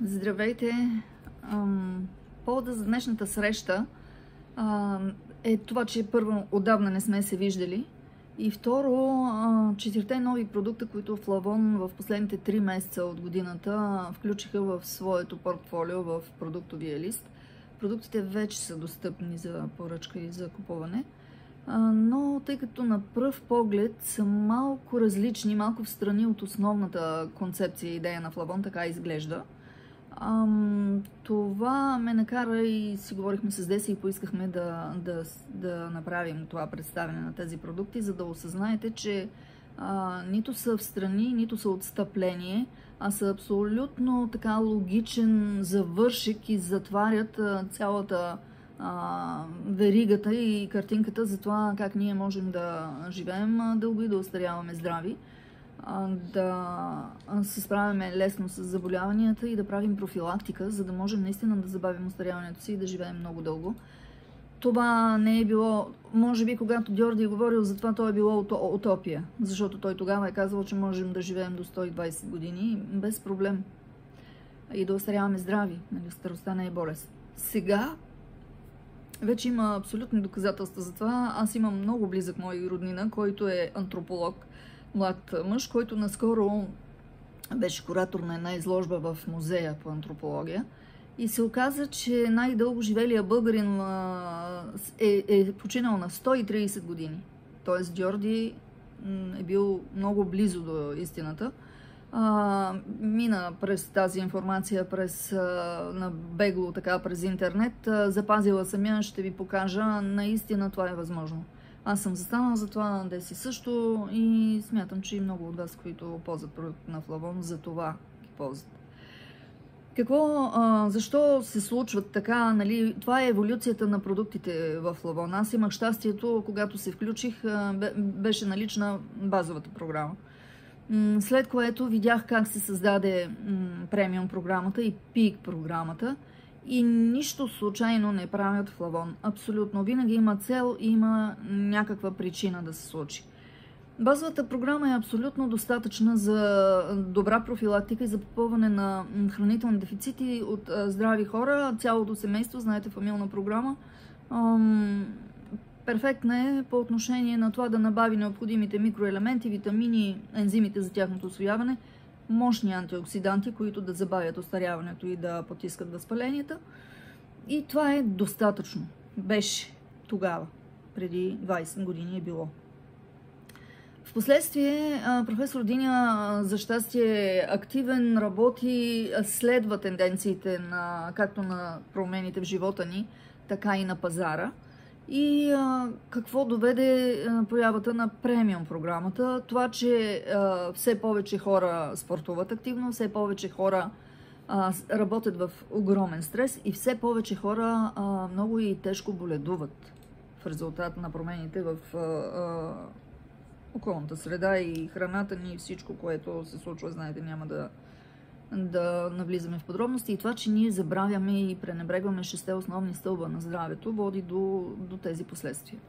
Здравейте! Повода за днешната среща е това, че първо отдавна не сме се виждали и второ, четирите нови продукта, които Флавон в последните 3 месеца от годината включиха в своето портфолио в продуктовия лист. Продуктите вече са достъпни за поръчка и за купуване, но тъй като на пръв поглед са малко различни, малко встрани от основната концепция и идея на Флавон, така изглежда. Това ме накара и си говорихме с Деси и поискахме да направим това представяне на тези продукти, за да осъзнаете, че нито са встрани, нито са отстъпление, а са абсолютно така логичен завършек и затварят цялата веригата и картинката за това как ние можем да живеем дълго и да остаряваме здрави, да се справяме лесно с заболяванията и да правим профилактика, за да можем наистина да забавим остаряването си и да живеем много дълго. Това не е било, може би когато Георги е говорил за това, то е било утопия, защото той тогава е казал, че можем да живеем до 120 години без проблем и да остаряваме здрави, нали, старостта не е болест. Сега вече има абсолютни доказателства за това. Аз имам много близък мой роднина, който е антрополог, млад мъж, който наскоро беше куратор на една изложба в музея по антропология и се оказа, че най-дълго живелия българин е починал на 130 години. Тоест Георги е бил много близо до истината. Мина през тази информация на бегло, така през интернет. Запазила съм я, ще ви покажа. Наистина това е възможно. Аз съм застанала за това, Деси също, и смятам, че и много от вас, които ползват продукт на Флавон, за това ги ползват. Защо се случват така? Нали? Това е еволюцията на продуктите в Флавон. Аз имах щастието, когато се включих, беше налична базовата програма. След което видях как се създаде премиум програмата и пик програмата. И нищо случайно не правят Флавон. Абсолютно. Винаги има цел и има някаква причина да се случи. Базовата програма е абсолютно достатъчна за добра профилактика и за попълване на хранителни дефицити от здрави хора. Цялото семейство, знаете, фамилна програма. Перфектна е по отношение на това да набави необходимите микроелементи, витамини, ензимите за тяхното усвояване, мощни антиоксиданти, които да забавят остаряването и да потискат възпаленията. И това е достатъчно. Беше тогава, преди 20 години е било. Впоследствие професор Диня, за щастие, е активен, работи, следва тенденциите както на промените в живота ни, така и на пазара. И какво доведе появата на премиум програмата? Това, че все повече хора спортуват активно, все повече хора работят в огромен стрес и все повече хора много и тежко боледуват в резултат на промените в околната среда и храната ни и всичко, което се случва, знаете, няма да навлизаме в подробности. И това, че ние забравяме и пренебрегваме 6 основни стълба на здравето, води до тези последствия.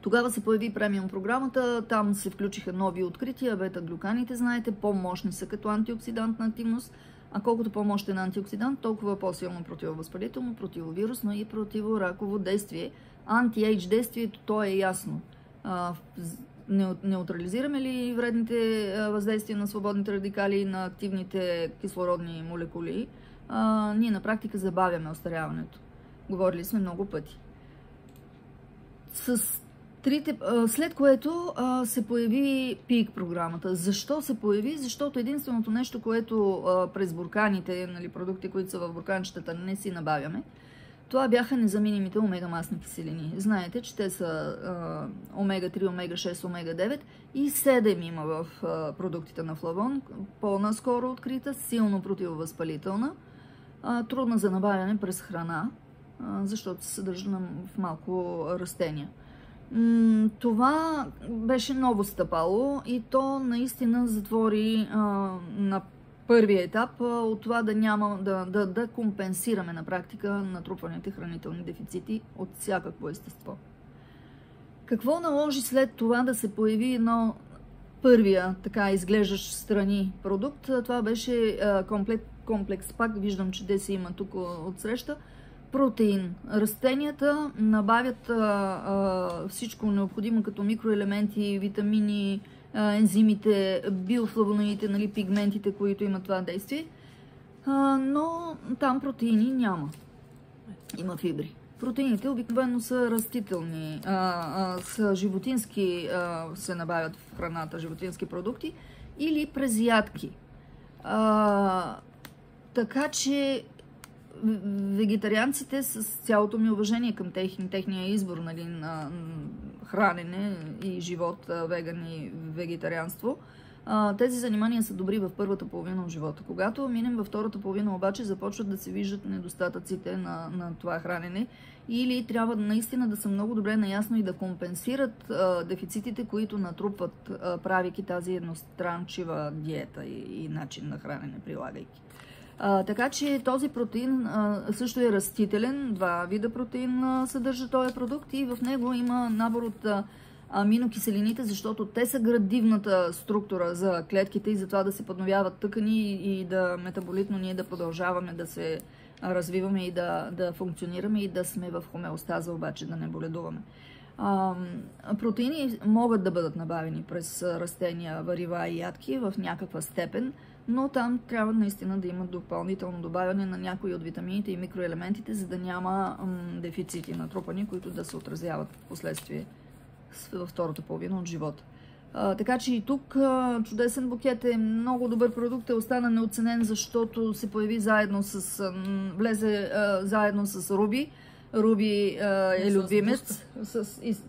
Тогава се появи премиум програмата, там се включиха нови открития, бета-глюканите, знаете, по-мощни са като антиоксидантна активност, а колкото по-мощен антиоксидант, толкова по-силно противовъзпалително, противовирусно и противораково действие. Анти-ейдж действието, то е ясно. Неутрализираме ли вредните въздействия на свободните радикали и на активните кислородни молекули, ние на практика забавяме остаряването. Говорили сме много пъти. След което се появи пик програмата. Защо се появи? Защото единственото нещо, което през бурканите, нали, продукти, които са в бурканчетата, не си набавяме, това бяха незаменимите омега-масни киселини. Знаете, че те са омега-3, омега-6, омега-9 и 7 има в продуктите на Флавон. По-наскоро открита, силно противовъзпалителна, трудна за набавяне през храна, защото се съдържа в малко растения. Това беше ново стъпало и то наистина затвори на първият етап от това да компенсираме на практика натрупваните хранителни дефицити от всякакво естество. Какво наложи след това да се появи едно първия така изглеждащ страни продукт. Това беше комплекс пак, виждам, че Деси има тук отсреща. Протеин. Растенията набавят всичко необходимо като микроелементи, витамини, ензимите, биофлавоноидите, нали, пигментите, които имат това действие. Но там протеини няма. Има фибри. Протеините обикновено са растителни, са животински, се набавят в храната, животински продукти или през ядки. Така че вегетарианците, с цялото ми уважение към техния избор, нали, на хранене и живот, веган и вегетарианство, тези занимания са добри в първата половина от живота. Когато минем във втората половина, обаче започват да се виждат недостатъците на това хранене или трябва наистина да са много добре наясно и да компенсират дефицитите, които натрупват, правейки тази едностранчива диета и начин на хранене, прилагайки. Така че този протеин също е растителен, 2 вида протеин съдържа този продукт и в него има набор от аминокиселините, защото те са градивната структура за клетките и за това да се подновяват тъкани и да метаболитно ние да продължаваме да се развиваме и да функционираме и да сме в хомеостаза, обаче да не боледуваме. Протеини могат да бъдат набавени през растения, варива и ядки в някаква степен, но там трябва наистина да има допълнително добавяне на някои от витамините и микроелементите, за да няма дефицити натрупани, които да се отразяват в последствие във втората половина от живота. Така че и тук чудесен букет е много добър продукт, остана неоценен, защото се появи влезе заедно с Руби. Руби е любимец.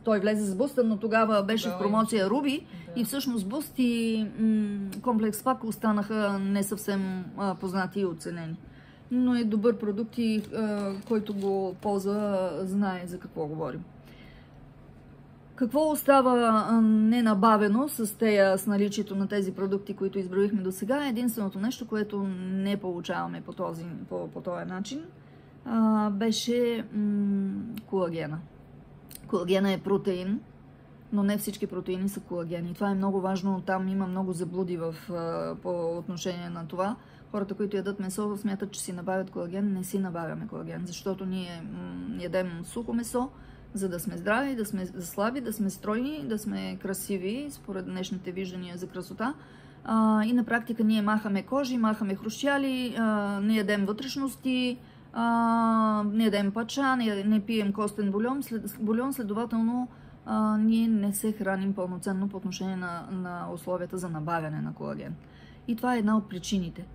Той влезе с Буста, но тогава беше в промоция Руби и всъщност Буст и комплекс пак останаха не съвсем познати и оценени. Но е добър продукт и който го ползва, знае за какво говорим. Какво остава ненабавено с наличието на тези продукти, които изброихме до сега? Единственото нещо, което не получаваме по този начин, беше колагена. Колагена е протеин, но не всички протеини са колагени. Това е много важно, там има много заблуди по отношение на това. Хората, които ядат месо, смятат, че си набавят колаген. Не си набавяме колаген, защото ние ядем сухо месо, за да сме здрави, да сме слаби, да сме стройни, да сме красиви, според днешните виждания за красота. И на практика ние махаме кожи, махаме хрущяли, не ядем вътрешности, не ядем пача, не пием костен бульон, следователно ние не се храним пълноценно по отношение на условията за набавяне на колаген. И това е една от причините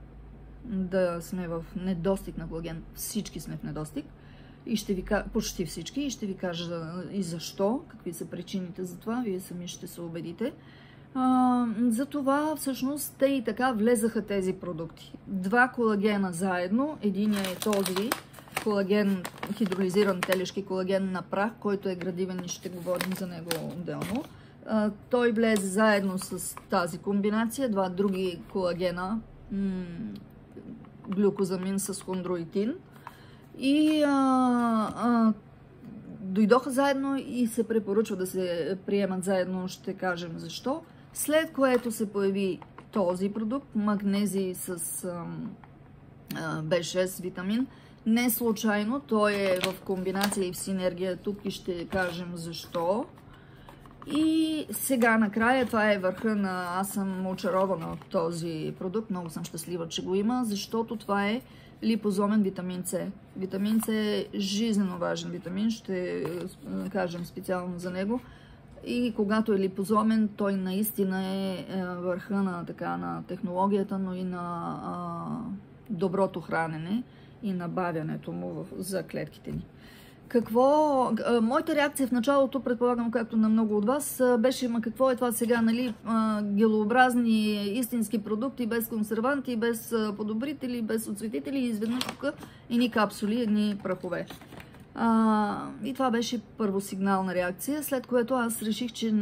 да сме в недостиг на колаген. Всички сме в недостиг. Почти всички. И ще ви кажа и защо, какви са причините за това. Вие сами ще се убедите. Затова всъщност те и така влезаха тези продукти. 2 колагена заедно. Единият е този колаген, хидролизиран телешки колаген на прах, който е градивен и ще говорим за него отделно. Той влезе заедно с тази комбинация. 2 други колагена, глюкозамин с хондроитин. И дойдоха заедно и се препоръчва да се приемат заедно, ще кажем защо. След което се появи този продукт, магнезий с B6 витамин. Не случайно, той е в комбинация и в синергия тук и ще кажем защо. И сега накрая, това е върха аз съм очарована от този продукт, много съм щастлива, че го има, защото това е липозомен витамин С. Витамин С е жизненно важен витамин, ще кажем специално за него. И когато е липозомен, той наистина е върха на технологията, но и на доброто хранене и набавянето му за клетките ни. Моята реакция в началото, предполагам, както на много от вас, беше, какво е това сега, нали, гелообразни, истински продукти, без консерванти, без подобрители, без отцветители, и изведнъж тук едни капсули, едни прахове. И това беше първосигнална реакция, след което аз реших, че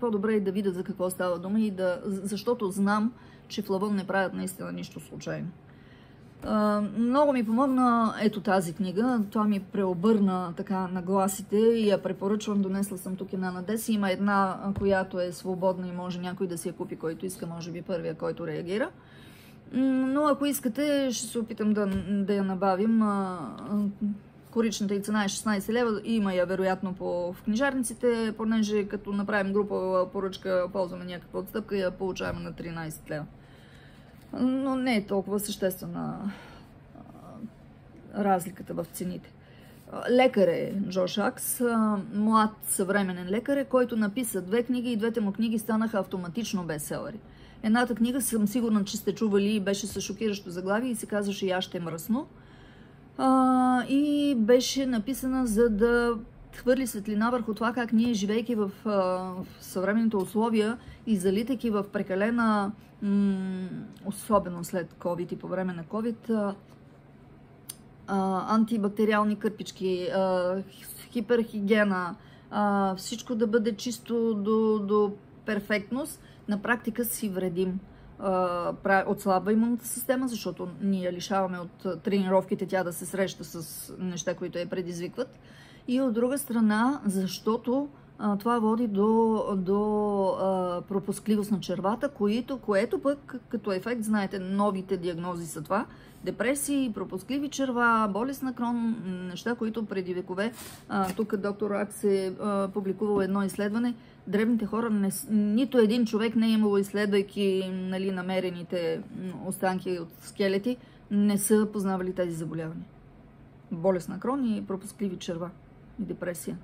по-добре е да видя за какво става дума, защото знам, че флавон не правят наистина нищо случайно. Много ми помогна ето тази книга. Това ми преобърна така нагласите и я препоръчвам. Донесла съм тук една на 10. Има една, която е свободна и може някой да си я купи, който иска, може би първия, който реагира. Но ако искате, ще се опитам да я набавим. Коричната и цена е 16 лева. Има я вероятно в книжарниците, понеже като направим група поръчка, ползваме някаква отстъпка и я получаваме на 13 лева. Но не е толкова съществена разликата в цените. Лекар е Джош Акс, млад съвременен лекар е, който написа 2 книги и двете му книги станаха автоматично бестселери. Едната книга съм сигурна, че сте чували, беше с шокиращо заглавие и се казваше "И аз ще мръсно". И беше написана за да хвърли светлина върху това как ние, живейки в съвременните условия и залитайки в прекалена, особено след COVID и по време на COVID, антибактериални кърпички, хиперхигиена, всичко да бъде чисто до перфектност, на практика си вредим. Отслабва имунната система, защото ние я лишаваме от тренировките тя да се среща с неща, които я предизвикват. И от друга страна, защото това води до пропускливост на червата, което пък като ефект, знаете, новите диагнози са това: депресии, пропускливи черва, болест на Крон, неща, които преди векове, тук доктор Акс е публикувал едно изследване, древните хора, нито един човек не е имало, изследвайки намерените останки от скелети, не са познавали тези заболявания. Болест на Крон и пропускливи черва и депресия.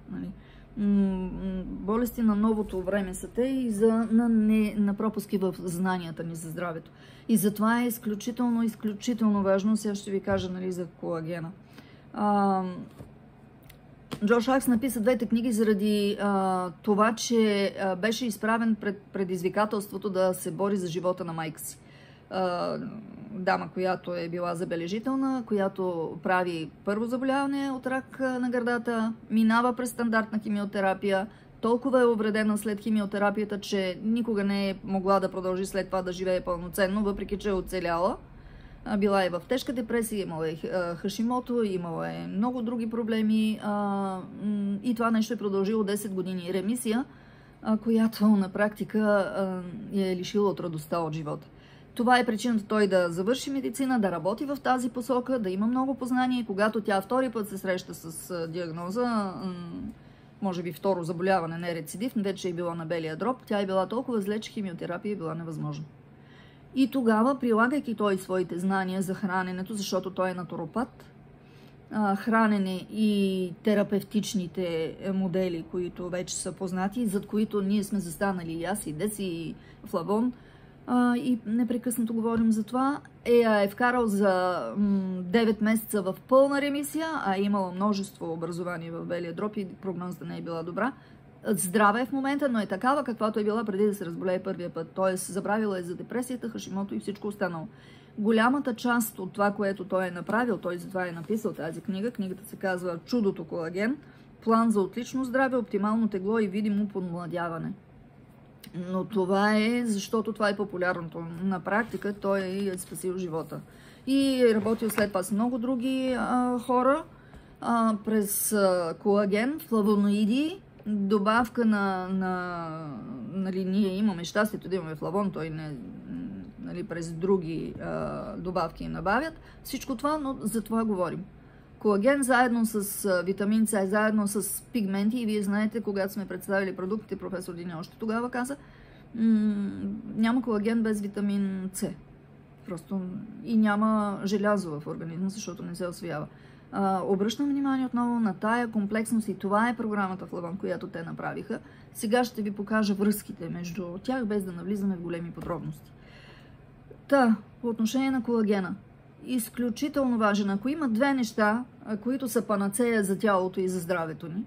Болести на новото време са те и на пропуски в знанията ни за здравето. И затова е изключително важно. Сега ще ви кажа за колагена. Джош Акс написа 2 книги заради това, че беше изправен пред предизвикателството да се бори за живота на майка си. Дама, която е била забележителна, която прави първо заболяване от рак на гърдата, минава през стандартна химиотерапия, толкова е увредена след химиотерапията, че никога не е могла да продължи след това да живее пълноценно, въпреки че е оцеляла. Била е в тежка депресия, имала е Хашимото, имала е много други проблеми и това нещо е продължило 10 години. Ремисия, която на практика я е лишила от радостта от живота. Това е причината той да завърши медицина, да работи в тази посока, да има много познание. Когато тя втори път се среща с диагноза, може би второ заболяване, не рецидив, вече е била на белия дроб, тя е била толкова зле, че химиотерапия е била невъзможна. И тогава, прилагайки той своите знания за храненето, защото той е натуропат, хранене и терапевтичните модели, които вече са познати, зад които ние сме застанали и аз, и Деси, и Флавон, и непрекъснато говорим за това, е вкарал за 9 месеца в пълна ремисия, а е имала множество образование в белия дроб и прогнозата не е била добра. Здраве е в момента, но е такава, каквато е била преди да се разболее първия път. Тоест, забравила е за депресията, Хашимото и всичко останало. Голямата част от това, което той е направил, той затова е написал тази книга. Книгата се казва "Чудото колаген", план за отлично здраве, оптимално тегло и видимо подмладяване. Но това е, защото това е популярното. На практика той е спасил живота. И е работил след това с много други хора през колаген, флавоноиди, добавка ние имаме щастието да имаме флавон, той не, през други добавки им набавят. Всичко това, но за това говорим. Колаген заедно с витамин С, заедно с пигменти, и вие знаете, когато сме представили продуктите, професор Диня още тогава каза, няма колаген без витамин С. Просто и няма желязо в организма, защото не се усвоява. Обръщам внимание отново на тая комплексност и това е програмата Флавон, която те направиха. Сега ще ви покажа връзките между тях, без да навлизаме в големи подробности. По отношение на колагена, изключително важен. Ако има 2 неща, които са панацея за тялото и за здравето ни,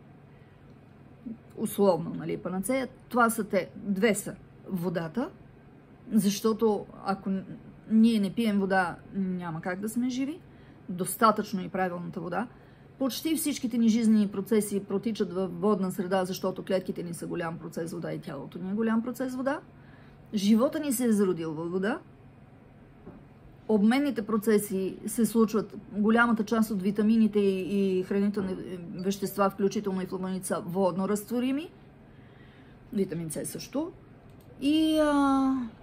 условно, панацея, това са те. 2 са водата, защото ако ние не пием вода, няма как да сме живи. Достатъчно и правилната вода. Почти всичките ни жизнени процеси протичат във водна среда, защото клетките ни са голям процес вода и тялото ни е голям процес вода. Живота ни се е зародил във вода. обменните процеси се случват, голямата част от витамините и хранителни вещества, включително и флавоноиди, са водно разтворими. Витамин С също. И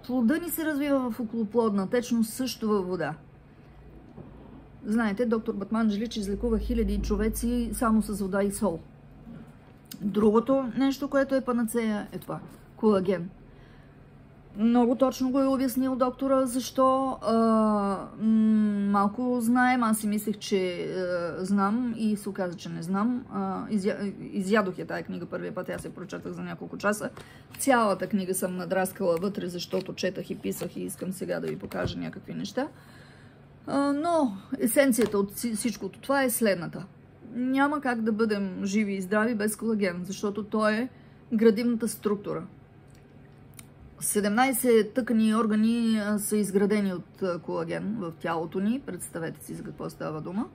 плода ни се развива в околоплодна течност, също във вода. Знаете, доктор Батманджалич излекува хиляди човеци само с вода и сол. Другото нещо, което е панацея, е това. Колаген. Много точно го е обяснил доктора, защо. Малко знаем, аз си мислех, че знам и се оказа, че не знам. Изядох я тая книга първия път, аз я прочетах за няколко часа. Цялата книга съм надраскала вътре, защото четах и писах и искам сега да ви покажа някакви неща. Но есенцията от всичкото това е следната. Няма как да бъдем живи и здрави без колаген, защото той е градивната структура. 17 тъкани и органи са изградени от колаген в тялото ни. Представете си за какво става дума.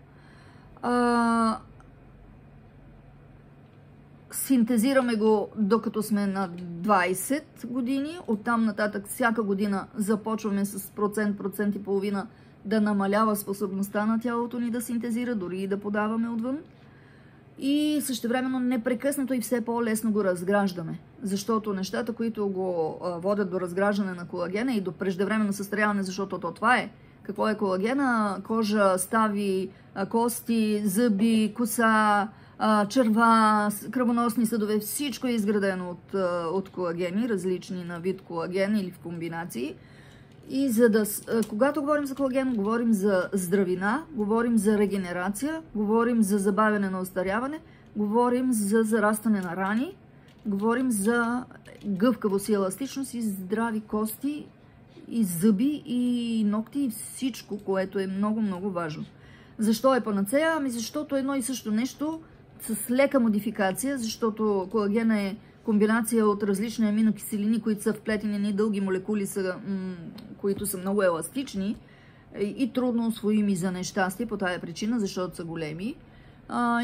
Синтезираме го докато сме на 20 години. Оттам нататък всяка година започваме с процент и половина да намалява способността на тялото ни да синтезира, дори и да подаваме отвън. И същевременно непрекъснато и все по-лесно го разграждаме. Защото нещата, които го водят до разграждане на колагена и до преждевременно състаряване, защото това е. Какво е колагена? Кожа, стави, кости, зъби, коса, черва, кръвоносни съдове. Всичко е изградено от колагени, различни на вид колаген или в комбинации. И когато говорим за колаген, говорим за здравина, говорим за регенерация, говорим за забавяне на остаряване, говорим за зарастване на рани, говорим за гъвкавост и еластичност и здрави кости, и зъби, и ногти, и всичко, което е много важно. Защо е панацея? Ами защото едно и също нещо с лека модификация, защото колагена е комбинация от различни аминокиселини, които са вплетени ни дълги молекули, които са много еластични и трудно усвоими за нещастие по тая причина, защото са големи.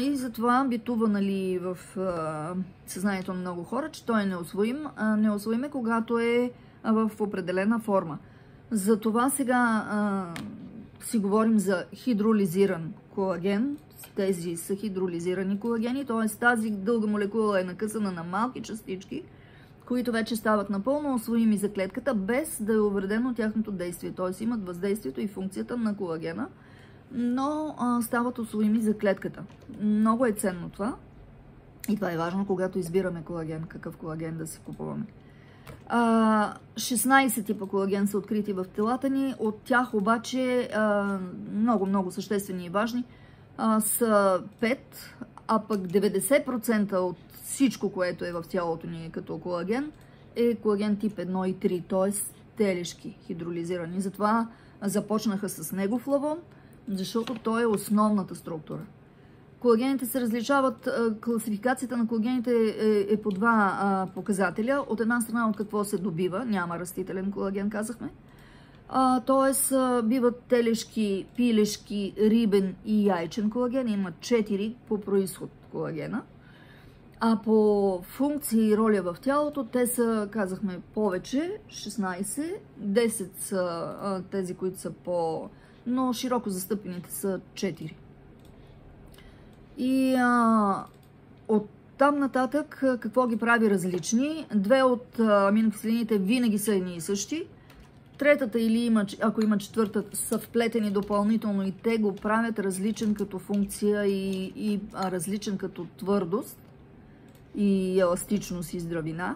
И затова битува в съзнанието на много хора, че той е неусвоим. Неусвоим е, когато е в определена форма. Затова сега си говорим за хидролизиран колаген. Тези са хидролизирани колагени, т.е. тази дълга молекула е накъсана на малки частички, които вече стават напълно усвоими за клетката, без да е увредено тяхното действие. Т.е. имат въздействието и функцията на колагена, но стават усвоими за клетката. Много е ценно това. И това е важно, когато избираме колаген, какъв колаген да си купуваме. 16 типа колаген са открити в телата ни, от тях обаче много съществени и важни са 5, а пък 90% от всичко, което е в тялото ни като колаген, е колаген тип 1 и 3, т.е. телешки, хидролизирани. Затова започнаха с него флавон, защото той е основната структура. Колагените се различават, класификацията на колагените е по два показателя. От една страна от какво се добива, няма растителен колаген, казахме. Т.е. биват телешки, пилешки, рибен и яйчен колаген. Има 4 по происход колагена. А по функция и роля в тялото, те са, казахме, повече, 16, 10 са тези, които са но широко застъпените са 4. И от там нататък какво ги прави различни? 2 от аминокиселините винаги са едни и същи. Третата или ако има четвърта, са вплетени допълнително и те го правят различен като функция и различен като твърдост и еластичност и здравина.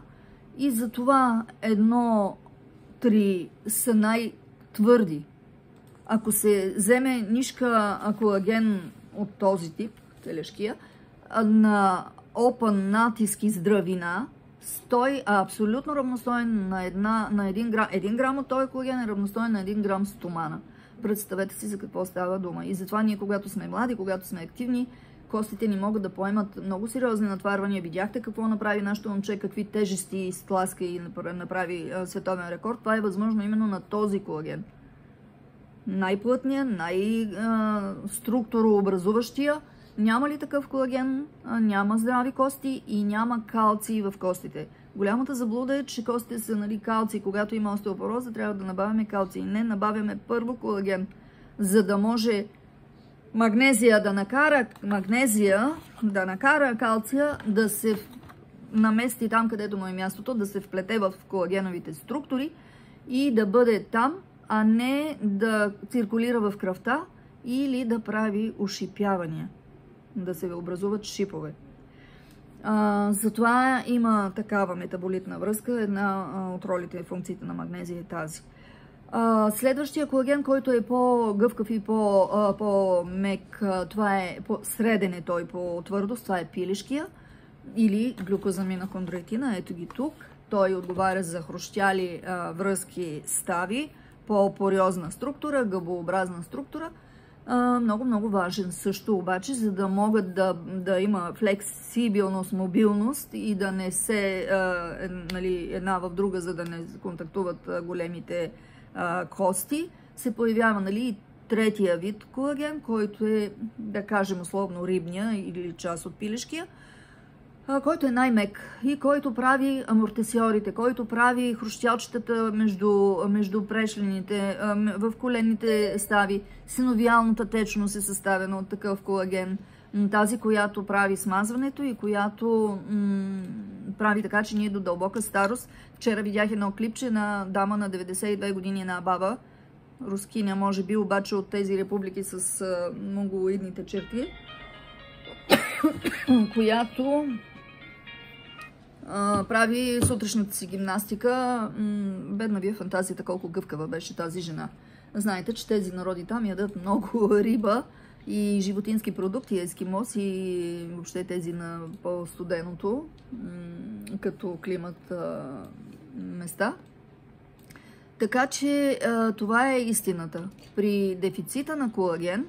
И затова 1-3 са най-твърди. Ако се вземе нишка колаген от този тип, телешкия, на опън натиск и здравина, той абсолютно равностоен на 1 грам. 1 грам от този колаген е равностоен на 1 грам стомана. Представете си за какво става дума. И затова ние, когато сме млади, когато сме активни, костите ни могат да поемат много сериозни натварвания. Видяхте какво направи нашето момче, какви тежести стласка и направи световен рекорд. Това е възможно именно на този колаген. Най-плътния, най-структурообразуващия. Няма ли такъв колаген, няма здрави кости и няма калций в костите. Голямата заблуда е, че костите са, нали, калци. Когато има остеопороза, трябва да набавяме калци. Не, набавяме първо колаген, за да може магнезия да накара калция да се намести там, където му е мястото, да се вплете в колагеновите структури и да бъде там, а не да циркулира в кръвта или да прави ушипявания, да се образуват шипове. Затова има такава метаболитна връзка. Една от ролите и функциите на магнезия е тази. Следващия колаген, който е по-гъвкав и по-мек, това е среден, е той по твърдост, това е пилешкия или глюкозамина хондроитина. Ето ги тук. Той отговаря за хрущяли, връзки, стави, по-пориозна структура, гъбообразна структура. Много важен също обаче, за да могат да има флексибилност, мобилност и да не се нали, една в друга, за да не контактуват големите кости, се появява, нали, третия вид колаген, който е, да кажем условно, рибния или част от пилешкия, който е най-мек и който прави амортисьорите, който прави хрущялчетата между прешлените, в коленните стави. Синовиалната течност е съставена от такъв колаген. Тази, която прави смазването и която прави така, че ние до дълбока старост. Вчера видях едно клипче на дама на 92 години, една баба, рускиня може би, обаче от тези републики с многоидните черти, която прави сутрешната си гимнастика. Бедна ви е фантазията колко гъвкава беше тази жена. Знаете, че тези народи там ядат много риба и животински продукти, ескимос и въобще тези на по-студеното, като климат, места. Така че това е истината. При дефицита на колаген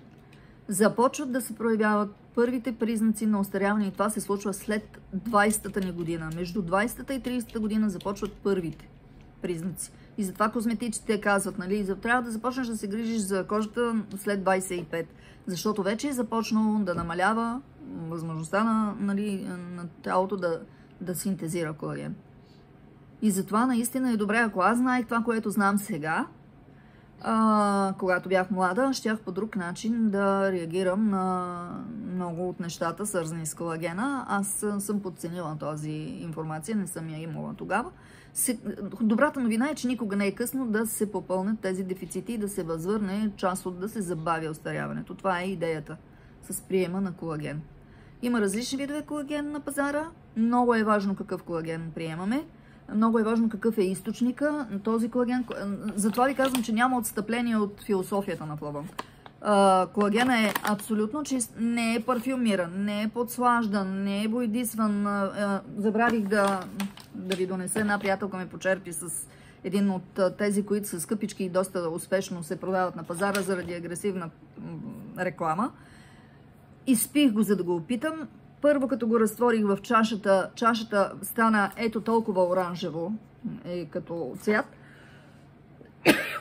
започват да се проявяват първите признаци на остаряване и това се случва след 20-та ни година. Между 20-та и 30-та година започват първите признаци. И затова козметиците казват, нали, трябва да започнеш да се грижиш за кожата след 25, защото вече е започнало да намалява възможността на тялото да синтезира колаген. И затова наистина е добре, ако аз знаех това, което знам сега, когато бях млада, щях по друг начин да реагирам на много от нещата, свързани с колагена. Аз съм подценила тази информация, не съм я имала тогава. Добрата новина е, че никога не е късно да се попълнят тези дефицити и да се възвърне част от да се забави остаряването. Това е идеята с приема на колаген. Има различни видове колаген на пазара. Много е важно какъв колаген приемаме. Много е важно какъв е източника на този колаген. Затова ви казвам, че няма отстъпление от философията на Плавън. Колагена е абсолютно чист, не е парфюмиран, не е подслаждан, не е бойдисван. Забравих да ви донеса, една приятелка ме почерпи с един от тези, които са скъпички и доста успешно се продават на пазара заради агресивна реклама. Изпих го, за да го опитам. Първо, като го разтворих в чашата стана ето толкова оранжево, като цвят.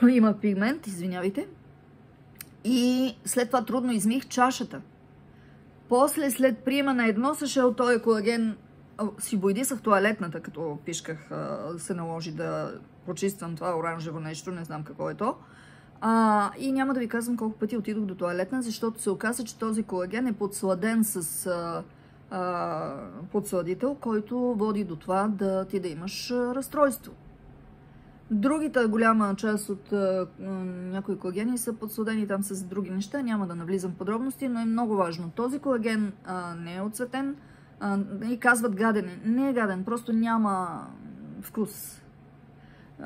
Има пигмент, извинявайте. И след това трудно измих чашата. После, след приема на едно съшел този колаген, си бойдисах тоалетната, като пишках, се наложи да почиствам това оранжево нещо, не знам какво е то. И няма да ви казвам колко пъти отидох до тоалетна, защото се оказа, че този колаген е подсладен с подсладител, който води до това да имаш разстройство. Другата голяма част от някои колагени са подсладени там с други неща, няма да навлизам в подробности, но е много важно. Този колаген не е оцветен и казват гаден. Не е гаден, просто няма вкус.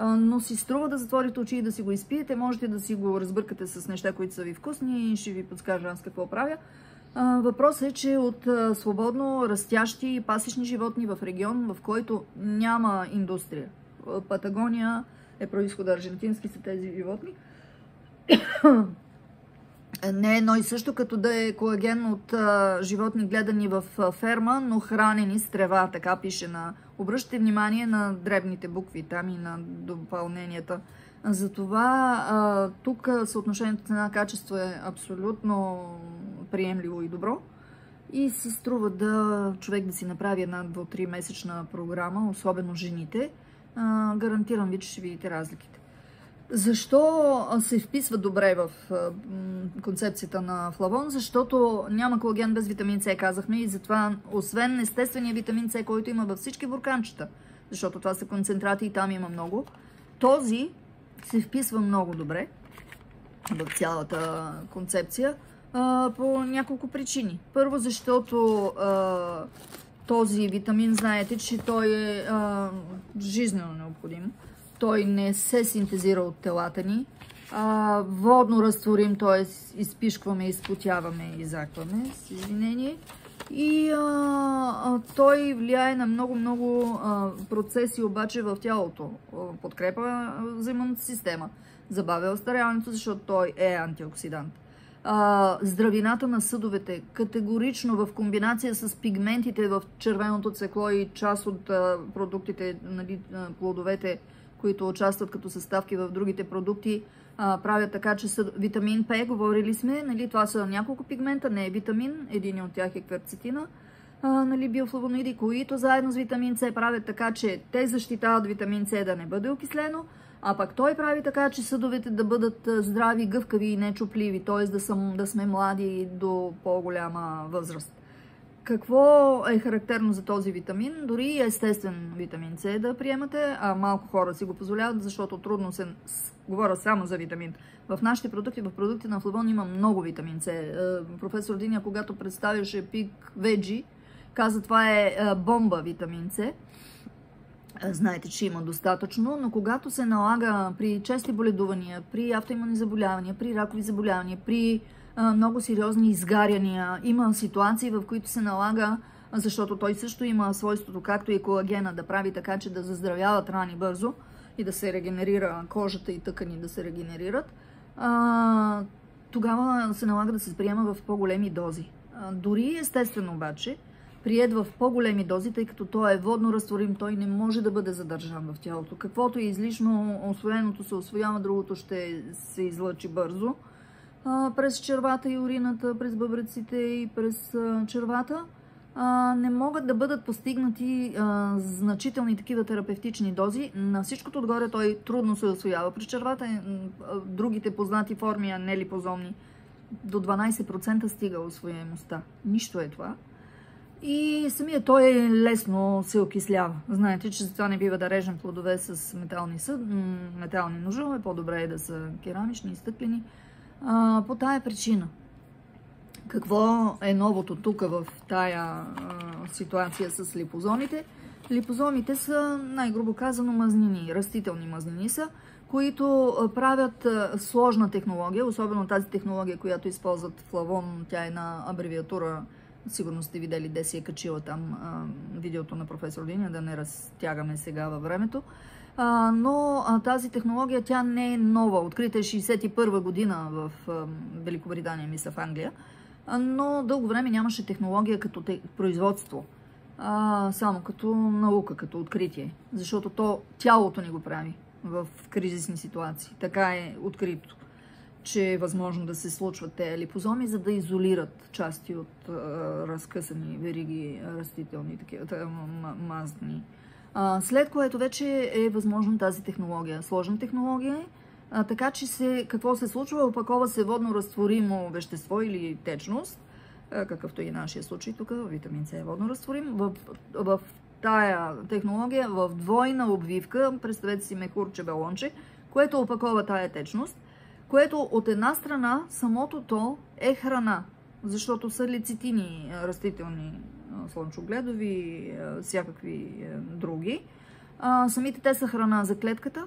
Но си струва да затворите очи и да си го изпиете, можете да си го разбъркате с неща, които са ви вкусни и ще ви подскажа аз какво правя. Въпросът е, че от свободно растящи пасищни животни в регион, в който няма индустрия. Патагония е произхода, аржентински са тези животни. Не е едно и също, като да е колаген от животни гледани в ферма, но хранени с трева, така пише на... Обръщате внимание на дребните букви там и на допълненията. Затова тук съотношението цена-качество е абсолютно приемливо и добро. и си струва да човек да си направи една 2-3 месечна програма, особено жените. Гарантирам ви, че ще видите разликите. Защо се вписва добре в концепцията на Флавон? Защото няма колаген без витамин С, казахме, и затова, освен естествения витамин С, който има във всички бурканчета, защото това са концентрати и там има много, този се вписва много добре в цялата концепция по няколко причини. Първо, защото този витамин, знаете, че той е жизнено необходим. Той не се синтезира от телата ни. Водно разтворим, т.е. изпишкваме, изпотяваме и закваме, с извинение. И той влияе на много процеси обаче в тялото. Подкрепа взаимната система. Забавя остаряването, защото той е антиоксидант. Здравината на съдовете категорично в комбинация с пигментите в червеното цвекло и част от продуктите, нали, плодовете, които участват като съставки в другите продукти, правят така, че витамин П, говорили сме, нали, това са няколко пигмента, не е витамин, един от тях е кверцетина, нали, биофлавоноиди, които заедно с витамин С правят така, че те защитават витамин С да не бъде окислено, а пък той прави така, че съдовете да бъдат здрави, гъвкави и нечупливи, т.е. да сме млади до по-голяма възраст. Какво е характерно за този витамин? Дори естествен витамин С да приемате, а малко хора си го позволяват, защото трудно се говоря само за витамин. В нашите продукти, в продукти на Флавон има много витамин С. Професор Диня, когато представяше пик Veggie, каза, това е бомба витамин С. Знаете, че има достатъчно, но когато се налага при чести боледувания, при автоимунни заболявания, при ракови заболявания, при много сериозни изгаряния, има ситуации, в които се налага, защото той също има свойството, както и колагена, да прави така, че да заздравяват рани бързо и да се регенерира кожата и тъкани да се регенерират, тогава се налага да се приема в по-големи дози. Дори естествено обаче, приет в по-големи дози, тъй като той е водно разтворим, той не може да бъде задържан в тялото. Каквото е излишно освоеното се освоява, другото ще се излъчи бързо през червата и урината, през бъбреците и през червата. Не могат да бъдат постигнати значителни такива терапевтични дози. На всичкото отгоре той трудно се освоява през червата. Другите познати форми, а не липозомни, до 12% стига освояемостта. Нищо е това. И самия той лесно се окислява. Знаете, че затова не бива да режем плодове с метални ножове. По-добре е да са керамични и стъклени. По тая причина. Какво е новото тук в тая ситуация с липозомите? Липозомите са, най-грубо казано, мазнини, растителни мазнини са, които правят сложна технология, особено тази технология, която използват Флавон, тя е на абревиатура, сигурно сте видели, де си е качила там видеото на професор Диня, да не разтягаме сега във времето. Но тази технология, тя не е нова. Открита е 1961 година в Великобритания, мисля в Англия. Но дълго време нямаше технология като производство. Само като наука, като откритие. Защото тялото ни го прави в кризисни ситуации. Така е открито, че е възможно да се случват тези липозоми, за да изолират части от разкъсани вериги растителни, такива мазни. След което вече е възможно тази технология. Сложна технология е, така че какво се случва? Опакова се водно разтворимо вещество или течност, какъвто и нашия случай тук, витамин С е водно разтворим. В тая технология, в двойна обвивка, представете си мехурче балонче, което опакова тая течност, което от една страна самото то е храна, защото са лецитини, растителни, слънчогледови, всякакви други. Самите те са храна за клетката.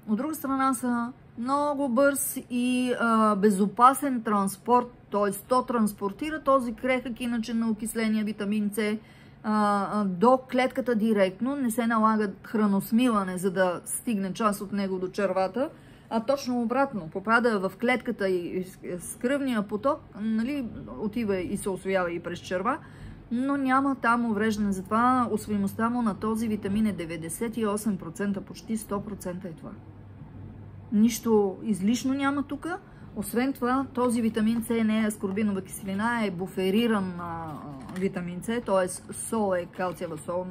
От друга страна са много бърз и безопасен транспорт, т.е. то транспортира този крехък, иначе на окисления витамин С до клетката директно. Не се налага храносмилане, за да стигне част от него до червата, а точно обратно. Попада в клетката и с кръвния поток, нали, отива и се усвоява и през черва, но няма там увреждане. Затова усвоимостта му на този витамин е 98%, почти 100% е това. Нищо излишно няма тук. Освен това, този витамин С не е аскорбинова киселина, е буфериран витамин С, т.е. сол е калциева сол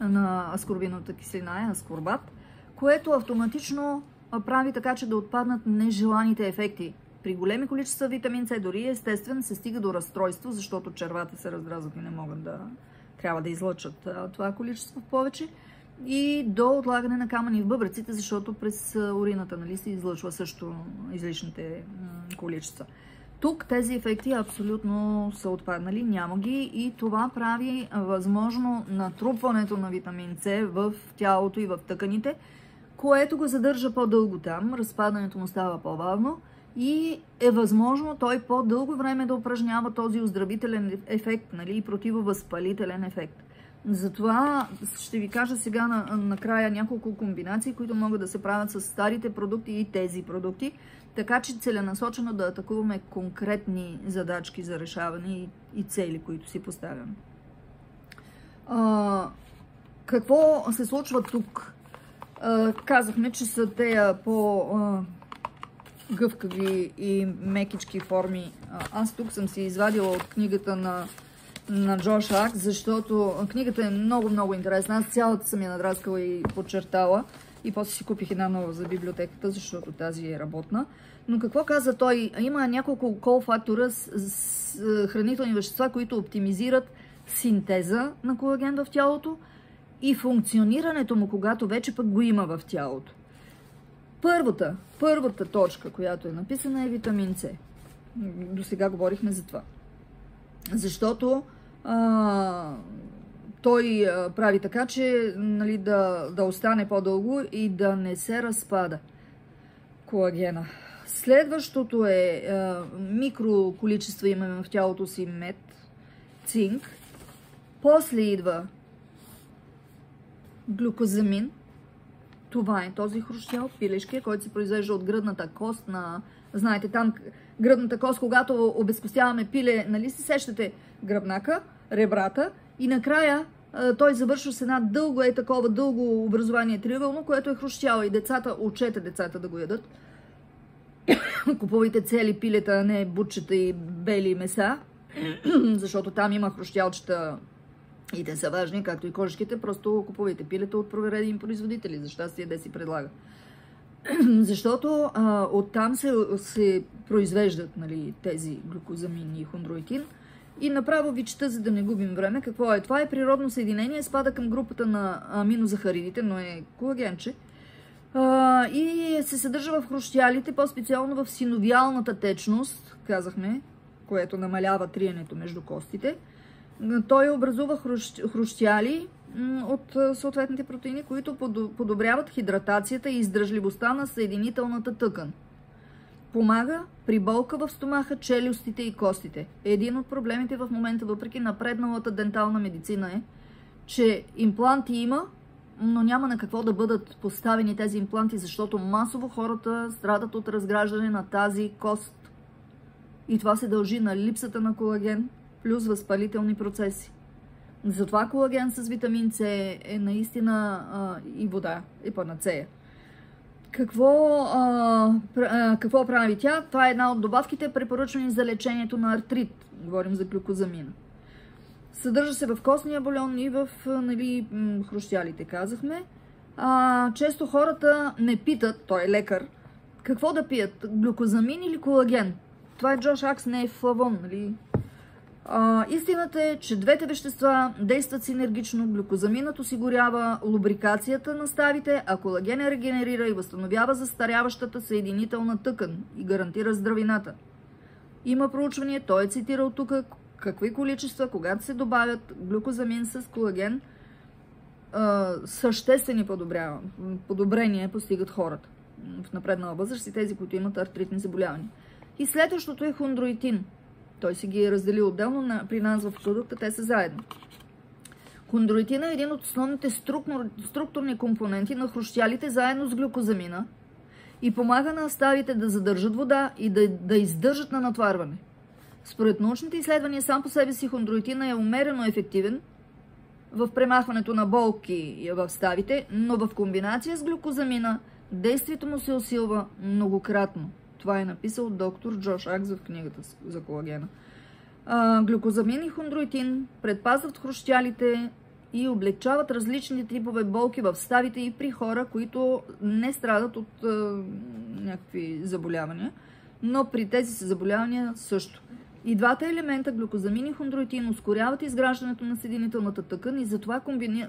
на аскорбиновата киселина, е аскорбат, което автоматично прави така, че да отпаднат нежеланите ефекти. При големи количества витамин С дори естествено се стига до разстройство, защото червата се раздразват и не могат трябва да излъчат това количество повече. И до отлагане на камъни в бъбреците, защото през урината, нали, се излъчва също излишните количества. Тук тези ефекти абсолютно са отпаднали, няма ги, и това прави възможно натрупването на витамин С в тялото и в тъканите, което го задържа по-дълго там, разпадането му става по-бавно и е възможно той по-дълго време да упражнява този оздравителен ефект, нали, и противовъзпалителен ефект. Затова ще ви кажа сега накрая няколко комбинации, които могат да се правят с старите продукти и тези продукти, така че целенасочено да атакуваме конкретни задачки за решаване и цели, които си поставяме. Какво се случва тук? Казахме, че са тея по-гъвкави и мекички форми. Аз тук съм си извадила от книгата на Джош Акс, защото книгата е много интересна. Аз цялата съм я надраскала и подчертала. И после си купих една нова за библиотеката, защото тази е работна. Но какво каза той? Има няколко кол-фактора с хранителни вещества, които оптимизират синтеза на колаген в тялото и функционирането му, когато вече пък го има в тялото. Първата точка, която е написана, е витамин С. До сега говорихме за това. Защото той прави така, че, нали, да остане по-дълго и да не се разпада колагена. Следващото е микроколичества имаме в тялото си мед, цинк. После идва глюкозамин. Това е този хрущял, пилешкия, който се произвежда от гръдната кост на... Знаете, там гръдната кост, когато обезкостяваме пиле, нали се сещате гръбнака, ребрата, и накрая той завършва с една дълго образование триъгълно, което е хрущял, и децата, учете децата да го ядат. Купувайте цели пилета, а не бутчета и бели меса, защото там има хрущялчета и те са важни, както и кожичките. Просто купувайте пилета от проверени производители, за щастие да си предлага. Защото оттам се произвеждат, нали, тези глюкозамин и хондротин. И направо ви чета, за да не губим време. Какво е? Това е природно съединение, спада към групата на аминозахаридите, но е колагенче. И се съдържа в хрущялите, по-специално в синовиалната течност, казахме, което намалява триенето между костите. Той образува хрущяли от съответните протеини, които подобряват хидратацията и издържливостта на съединителната тъкан. Помага при болка в стомаха, челюстите и костите. Един от проблемите в момента, въпреки напредналата дентална медицина, е, че импланти има, но няма на какво да бъдат поставени тези импланти, защото масово хората страдат от разграждане на тази кост. И това се дължи на липсата на колаген плюс възпалителни процеси. Затова колаген с витамин С е наистина и вода, и панацея. Какво прави тя? Това е една от добавките, препоръчвани за лечението на артрит. Говорим за глюкозамина. Съдържа се в костния бульон и в, нали, хрущялите, казахме. Често хората не питат, той е лекар, какво да пият, глюкозамин или колаген. Това е Джош Акс, не е флавон, нали? Истината е, че двете вещества действат синергично. Глюкозаминът осигурява лубрикацията на ставите, а колаген регенерира и възстановява застаряващата съединителна тъкан и гарантира здравината. Има проучване, той е цитирал тук, какви количества, когато се добавят глюкозамин с колаген, съществени подобрения постигат хората в напреднала възраст и тези, които имат артритни заболявания. И следващото е хондротин. Той си ги е разделил отделно, при нас в продукта те са заедно. Хондротин е един от основните структурни компоненти на хрущялите заедно с глюкозамина и помага на ставите да задържат вода и да издържат на натварване. Според научните изследвания сам по себе си хондротина е умерено ефективен в премахването на болки в ставите, но в комбинация с глюкозамина действието му се усилва многократно. Това е написал доктор Джош Акс в книгата за колагена. Глюкозамин и хондроитин предпазват хрущялите и облегчават различни типове болки в ставите и при хора, които не страдат от някакви заболявания, но при тези си заболявания също. И двата елемента, глюкозамин и хондроитин, ускоряват изграждането на съединителната тъкан и затова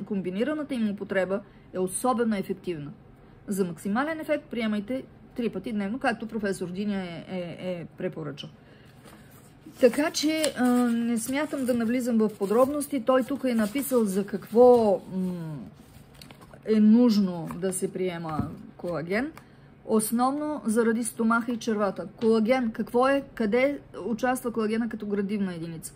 комбинираната им употреба е особено ефективна. За максимален ефект приемайте 3 пъти дневно, както професор Диня е препоръчал. Така че не смятам да навлизам в подробности. Той тук е написал за какво е нужно да се приема колаген. Основно заради стомаха и червата. Колаген, какво е? Къде участва колагена като градивна единица?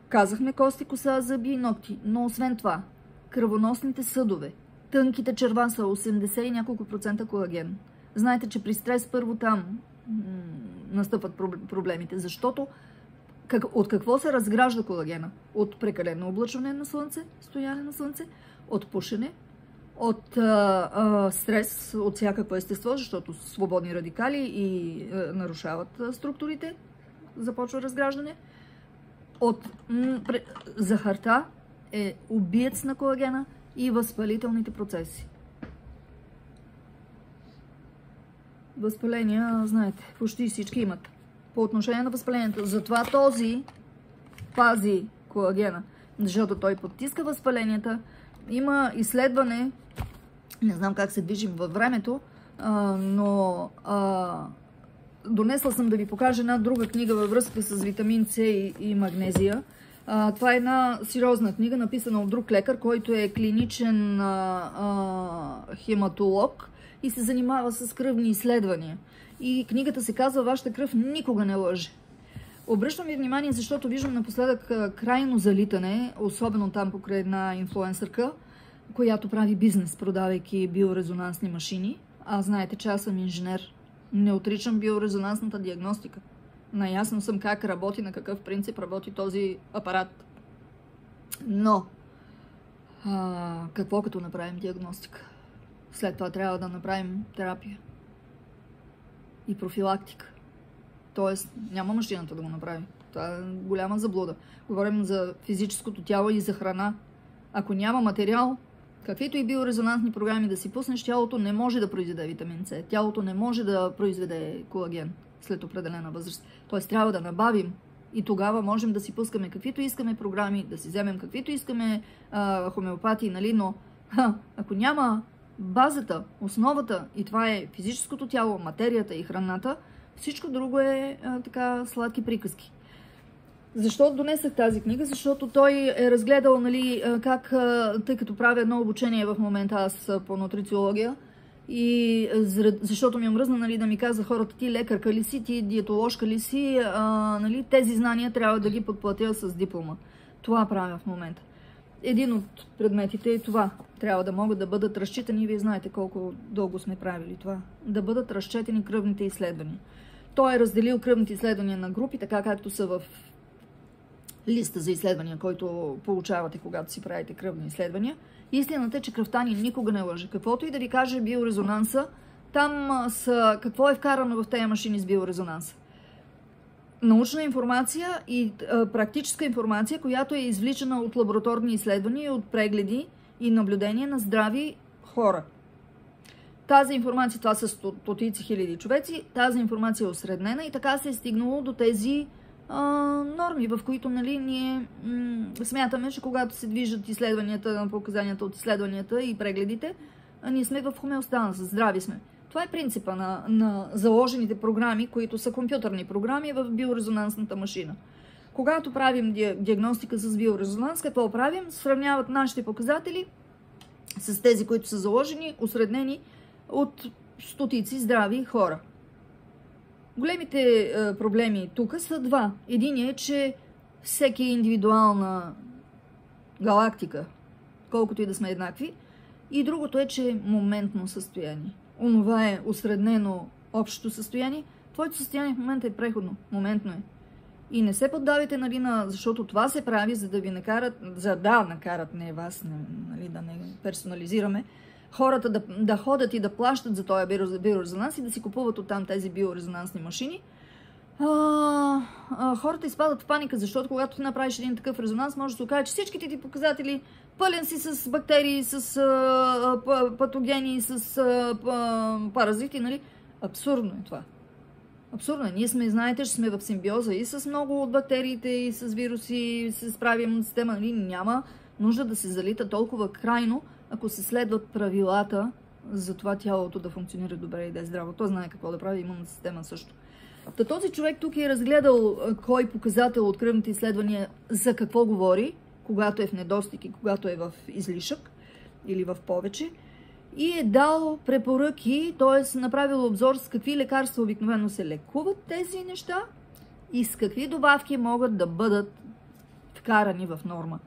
Казахме кости, коса, зъби и ногти. Но освен това, кръвоносните съдове, тънките черва са 80 и няколко процента колаген. Знаете, че при стрес първо там настъпват проблемите, защото от какво се разгражда колагена? От прекалено облъчване на слънце, стояне на слънце, от пушене, от стрес от всякакво естество, защото свободни радикали и нарушават структурите, започва разграждане. От захарта е убиец на колагена и възпалителните процеси. Възпаления, знаете, почти всички имат. По отношение на възпалението. Затова този пази колагена, защото той подтиска възпаленията. Има изследване, не знам как се движим във времето, но донесла съм да ви покажа една друга книга във връзка с витамин С и магнезия. Това е една сериозна книга, написана от друг лекар, който е клиничен хематолог и се занимава с кръвни изследвания. И книгата се казва "Вашата кръв никога не лъже". Обръщам ви внимание, защото виждам напоследък крайно залитане, особено там покрай една инфлуенсърка, която прави бизнес, продавайки биорезонансни машини. Знаете, че аз съм инженер. Не отричам биорезонансната диагностика. Наясно съм как работи, на какъв принцип работи този апарат. Но, какво като направим диагностика? След това трябва да направим терапия и профилактика. Тоест, няма машината да го направи. Това е голяма заблуда. Говорим за физическото тяло и за храна. Ако няма материал, каквито и биорезонансни програми да си пуснеш, тялото не може да произведе витамин С. Тялото не може да произведе колаген след определена възраст. Тоест, трябва да набавим и тогава можем да си пускаме каквито искаме програми, да си вземем каквито искаме хомеопатии, нали? Но ако няма базата, основата, и това е физическото тяло, материята и храната, всичко друго е така сладки приказки. Защо донесах тази книга? Защото той е разгледал, нали, как, тъй като правя едно обучение в момента аз по нутрициология, и защото ми е мръзна, нали, да ми каза хората: ти лекарка ли си, ти диетоложка ли си, нали, тези знания трябва да ги подплатя с диплома. Това правя в момента. Един от предметите е това. Трябва да могат да бъдат разчитани, вие знаете колко дълго сме правили това, да бъдат разчетени кръвните изследвания. Той е разделил кръвните изследвания на групи, така както са в листа за изследвания, който получавате, когато си правите кръвни изследвания. Истината е, че кръвта ни никога не лъже. Каквото и да ви каже биорезонанса, там какво е вкарано в тези машини с биорезонанса? Научна информация и практическа информация, която е извличана от лабораторни изследвания, от прегледи и наблюдения на здрави хора. Тази информация, това са стотици хиляди човеци, тази информация е осреднена и така се е стигнало до тези норми, в които, нали, ние смятаме, че когато се движат изследванията, показанията от изследванията и прегледите, ние сме в хомеостаз, здрави сме. Това е принципа на заложените програми, които са компютърни програми в биорезонансната машина. Когато правим диагностика с биорезонанс, какво правим? Сравняват нашите показатели с тези, които са заложени, осреднени от стотици здрави хора. Големите проблеми тук са два. Единият е, че всеки индивидуална галактика, колкото и да сме еднакви, и другото е, че е моментно състояние. Онова е осреднено общото състояние. Твоето състояние в момента е преходно, моментно е. И не се поддавайте, нали, защото това се прави, за да ви накарат, накарат, не вас, нали, да не персонализираме, хората да ходят и да плащат за този биорезонанс и да си купуват оттам тези биорезонансни машини, Хората изпадат в паника, защото когато ти направиш един такъв резонанс, може да се окаже, че всичките ти показатели пълен си с бактерии, с патогени, с паразити, нали? Абсурдно е това. Абсурдно е. Ние сме, знаете, че сме в симбиоза и с много от бактериите, и с вируси, и с правилна система, нали? Няма нужда да се залита толкова крайно, ако се следват правилата за това тялото да функционира добре и да е здраво. Той знае какво да прави, имунна система също. Та този човек тук е разгледал кой показател от кръвните изследвания за какво говори, когато е в недостиг и когато е в излишък или в повече. И е дал препоръки, т.е. направил обзор с какви лекарства обикновено се лекуват тези неща и с какви добавки могат да бъдат вкарани в норма.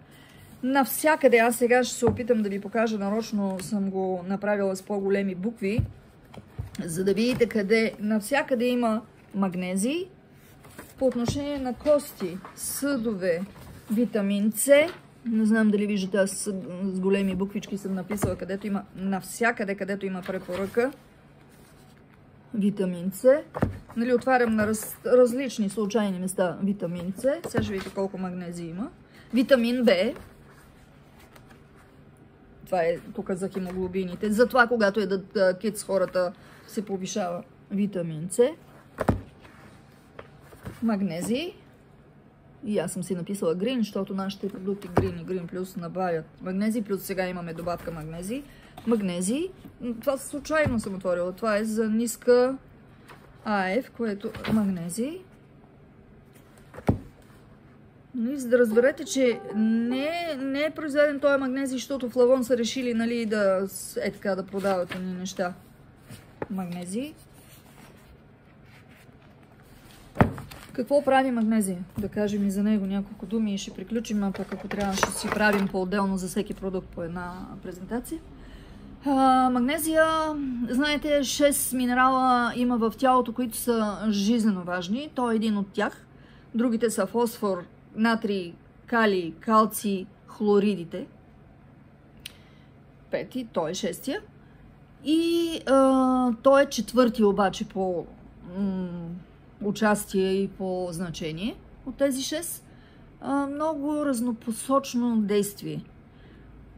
Навсякъде, аз сега ще се опитам да ви покажа, нарочно съм го направила с по-големи букви, за да видите къде навсякъде има магнезий. По отношение на кости, съдове, витамин С, не знам дали виждате, аз с големи буквички съм написала, където има, навсякъде, където има препоръка, витамин С. Нали, отварям на различни случайни места витамин С. Сега ще видите колко магнезий има. Витамин Б. Това е тук за хемоглобините. Затова, когато едат кит с хората, се повишава витамин С. Магнезий. И аз съм си написала грин, защото нашите продукти грин и грин плюс набавят магнезий, плюс сега имаме добавка магнезий. Магнезий, това случайно съм отворила, това е за ниска АФ, което магнезий. И за да разберете, че не е произведен този магнезий, защото в Лавон са решили, нали, да така да продават ни неща. Магнезий. Какво прави магнезия? Да кажем и за него няколко думи и ще приключим, а пък ако трябва ще си правим по-отделно за всеки продукт по една презентация. Магнезия, знаете, 6 минерала има в тялото, които са жизненно важни. Той е един от тях. Другите са фосфор, натрий, калий, калций, хлоридите. Пети, той е шестия. И той е четвърти обаче по участие и по значение от тези 6. Много разнопосочно действие.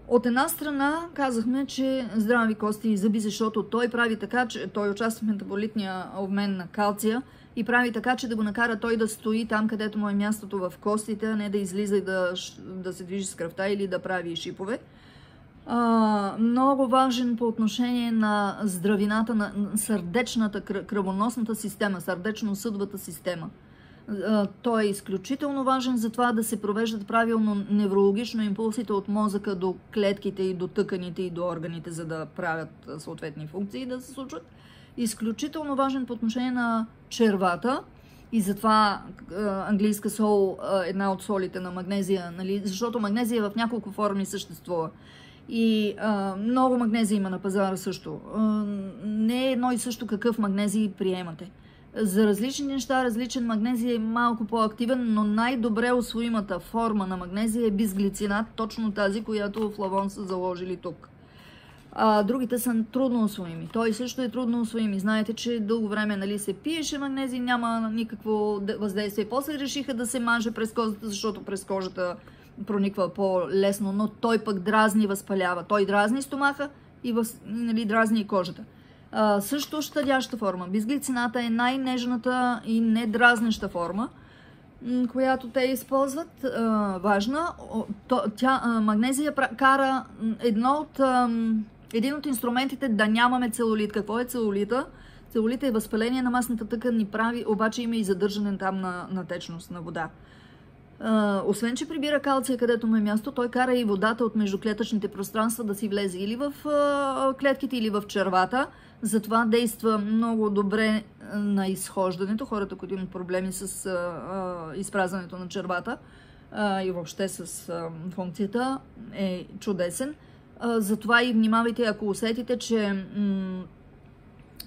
От една страна казахме, че здрави кости и зъби, защото той прави така, че той участва в метаболитния обмен на калция и прави така, че да го накара той да стои там, където му е мястото в костите, а не да излиза и да се движи с кръвта или да прави шипове. Много важен по отношение на здравината на сърдечната, кръвоносната система, сърдечно-съдовата система. Той е изключително важен за това да се провеждат правилно неврологично импулсите от мозъка до клетките и до тъканите и до органите, за да правят съответни функции да се случват. Изключително важен по отношение на червата и затова английска сол е една от солите на магнезия, нали? Защото магнезия в няколко форми съществува. И много магнезия има на пазара също. Не е едно и също какъв магнезий приемате. За различни неща различен магнезий е малко по-активен, но най-добре усвоимата форма на магнезия е бисглицинат, точно тази, която в Лавон са заложили тук. Другите са трудно усвоими. Той също е трудно усвоим. И знаете, че дълго време, нали, се пиеше магнезий, няма никакво въздействие. После решиха да се маже през кожата, защото през кожата прониква по-лесно, но той пък дразни, възпалява. Той дразни стомаха и нали, дразни и кожата. Също щадяща форма. Бисглицината е най-нежната и недразнеща форма, която те използват. Важна. Магнезия кара един от инструментите да нямаме целулит. Какво е целулита? Целулита е възпаление на масната тъкан, ни прави, обаче има и задържане там на течност, на вода. Освен, че прибира калция, където му е място, той кара и водата от междуклетъчните пространства да си влезе или в клетките, или в червата. Затова действа много добре на изхождането. Хората, които имат проблеми с изпразването на червата и въобще с функцията, е чудесен. Затова и внимавайте, ако усетите, че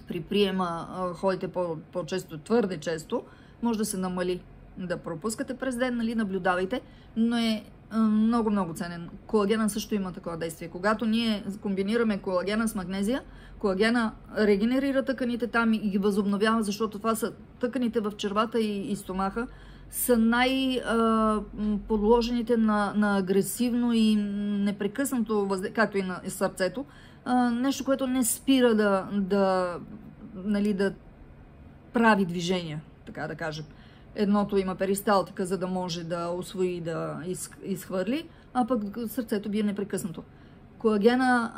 при приема ходите по-често, твърде често, може да се намали. Да пропускате през ден, нали, наблюдавайте, но е много ценен. Колагена също има такова действие. Когато ние комбинираме колагена с магнезия, колагена регенерира тъканите там и ги възобновява, защото това са тъканите в червата и стомаха, са най-подложените на агресивно и непрекъснато въздействие, както и на сърцето. Нещо, което не спира да прави движения, така да кажем. Едното има перисталтика, за да може да усвои и да изхвърли, а пък сърцето бие непрекъснато. Колагена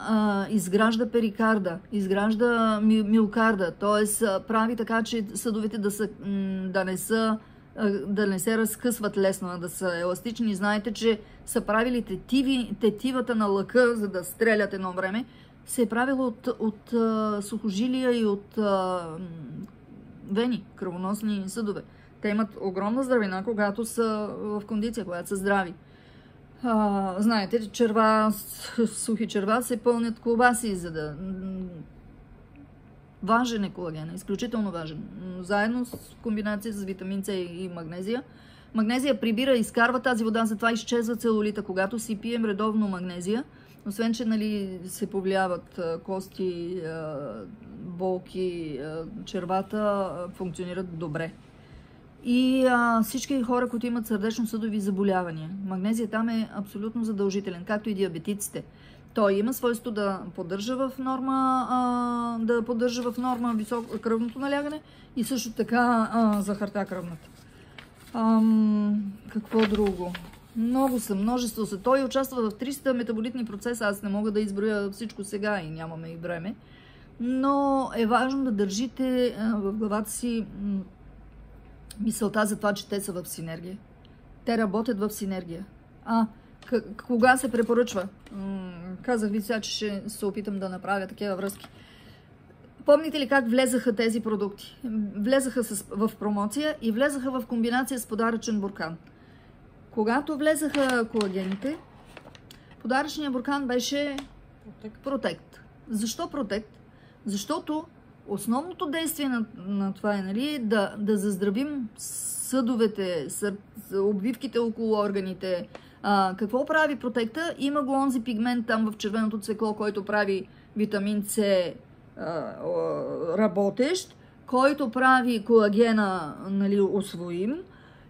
изгражда перикарда, изгражда миокарда, т.е. прави така, че съдовете да не се разкъсват лесно, а да са еластични. Знаете, че са правили тетивата на лъка, за да стрелят едно време, се е правило от сухожилия и от вени, кръвоносни съдове. Те имат огромна здравина, когато са в кондиция, когато са здрави. Знаете, сухи черва се пълнят колбаси, за да... Важен е колаген, изключително важен. Заедно с комбинация с витамин С и магнезия. Магнезия прибира, изкарва тази вода, затова изчезва целулита. Когато си пием редовно магнезия, освен че се повлияват кости, болки, червата функционират добре. И всички хора, които имат сърдечно-съдови заболявания, магнезия там е абсолютно задължителен, както и диабетиците. Той има свойство да поддържа в норма високо кръвното налягане и също така захарта кръвната. Какво друго? Множество са. Той участва в 300 метаболитни процеса. Аз не мога да изброя всичко сега и нямаме и време. Но е важно да държите в главата си мисълта за това, че те са в синергия. Те работят в синергия. Кога се препоръчва? Казах ви сега, че ще се опитам да направя такива връзки. Помните ли как влезаха тези продукти? Влезаха в промоция и влезаха в комбинация с подаръчен буркан. Когато влезаха колагените, подаръчният буркан беше Протект. Защо Протект? Защото основното действие на това е да заздравим съдовете, обвивките около органите. Какво прави Протекта? Има го онзи пигмент там в червеното цвекло, който прави витамин С работещ, който прави колагена усвоим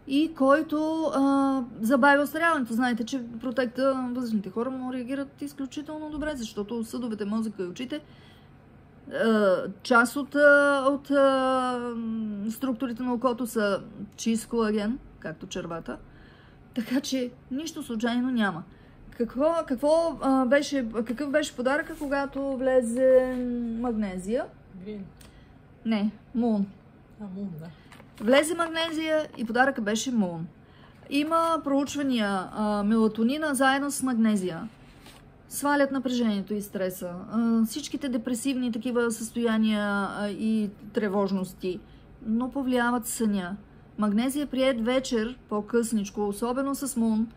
и който забавя остаряването. Знаете, че Протекта възрастните хора му реагират изключително добре, защото съдовете, мозъка и очите част от структурите на окото са чист колаген, както червата. Така че нищо случайно няма. Какъв беше подаръка, когато влезе магнезия? Грин. Не, Мун. Мун, да. Влезе магнезия и подаръка беше Мун. Има проучвания, мелатонина заедно с магнезия свалят напрежението и стреса. Всичките депресивни такива състояния и тревожности, но повлияват съня. Магнезия приет вечер, по-късничко, особено с Мун,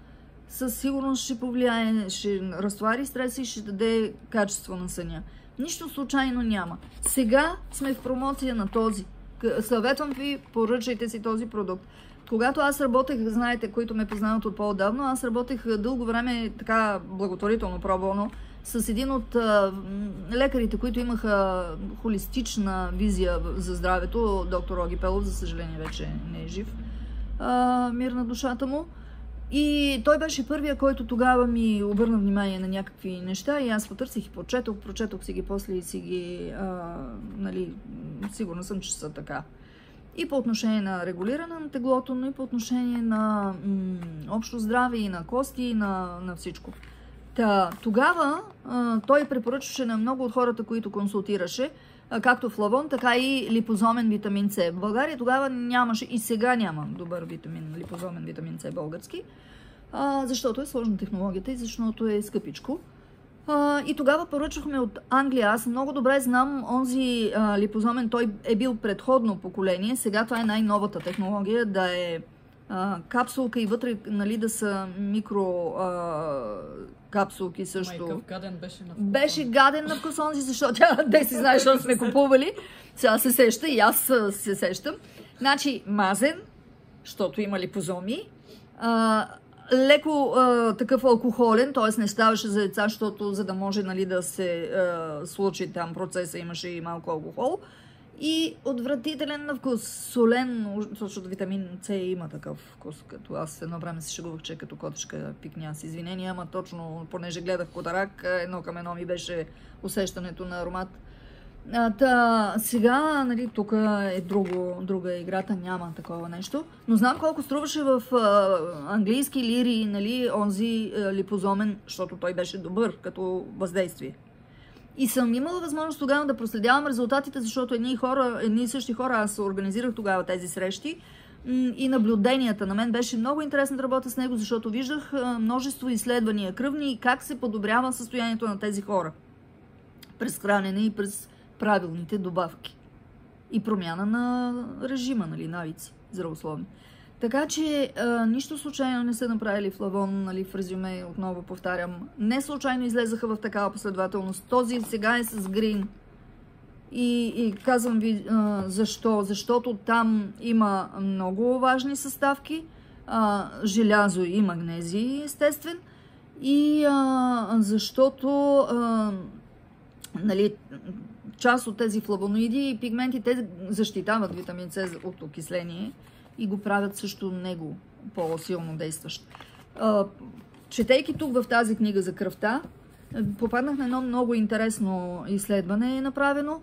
със сигурност ще повлияе, ще разтовари стреса и ще даде качество на съня. Нищо случайно няма. Сега сме в промоция на този. Съветвам ви, поръчайте си този продукт. Когато аз работех, знаете, които ме познават от по-отдавно, аз работех дълго време така благотворително пробвано с един от лекарите, които имаха холистична визия за здравето, доктор Оги Пелов, за съжаление вече не е жив, мир на душата му. И той беше първия, който тогава ми обърна внимание на някакви неща и аз потърсих и прочетох си ги после и си ги, сигурна съм, че са така. И по отношение на регулиране на теглото, но и по отношение на общо здраве и на кости и на всичко. Тогава той препоръчваше на много от хората, които консултираше, както флавон, така и липозомен витамин С. В България тогава нямаше и сега няма добър липозомен витамин С български, защото е сложна технологията и защото е скъпичко. И тогава поръчвахме от Англия. Аз много добре знам онзи липозомен, той е бил предходно поколение. Сега това е най-новата технология, да е капсулка и вътре да са микро капсулки също. Майкъв гаден беше на вкус. Беше гаден на вкус онзи, защото те си знаеш, защото сме купували. Сега се сеща и аз се сещам. Значи мазен, защото има липозоми. леко такъв алкохолен, т.е. не ставаше за деца, за да може, нали, да се случи там процеса, имаше и малко алкохол. И отвратителен на вкус, солен, защото витамин С има такъв вкус, като аз едно време се шегувах, че като котешка пикня, с извинения, ама точно, понеже гледах Котарак, едно към едно ми беше усещането на аромат. Сега, нали, тук е друга играта, няма такова нещо, но знам колко струваше в английски лири, нали, онзи липозомен, защото той беше добър като въздействие. И съм имала възможност тогава да проследявам резултатите, защото едни и същи хора, аз организирах тогава тези срещи и наблюденията. На мен беше много интересно да работя с него, защото виждах множество изследвания кръвни и как се подобрява състоянието на тези хора през хранене и през правилните добавки и промяна на режима, нали, навици здравословни. Така че нищо случайно не са направили флавон, нали, в резюме, отново повтарям. Не случайно излезаха в такава последователност. Този сега е с грин. И казвам ви защо. Защото там има много важни съставки. Желязо и магнезий, естествен. И защото нали, част от тези флавоноиди и пигменти, те защитават витамин С от окисление и го правят също него по-силно действащ. Четейки тук в тази книга за кръвта, попаднах на едно много интересно изследване направено.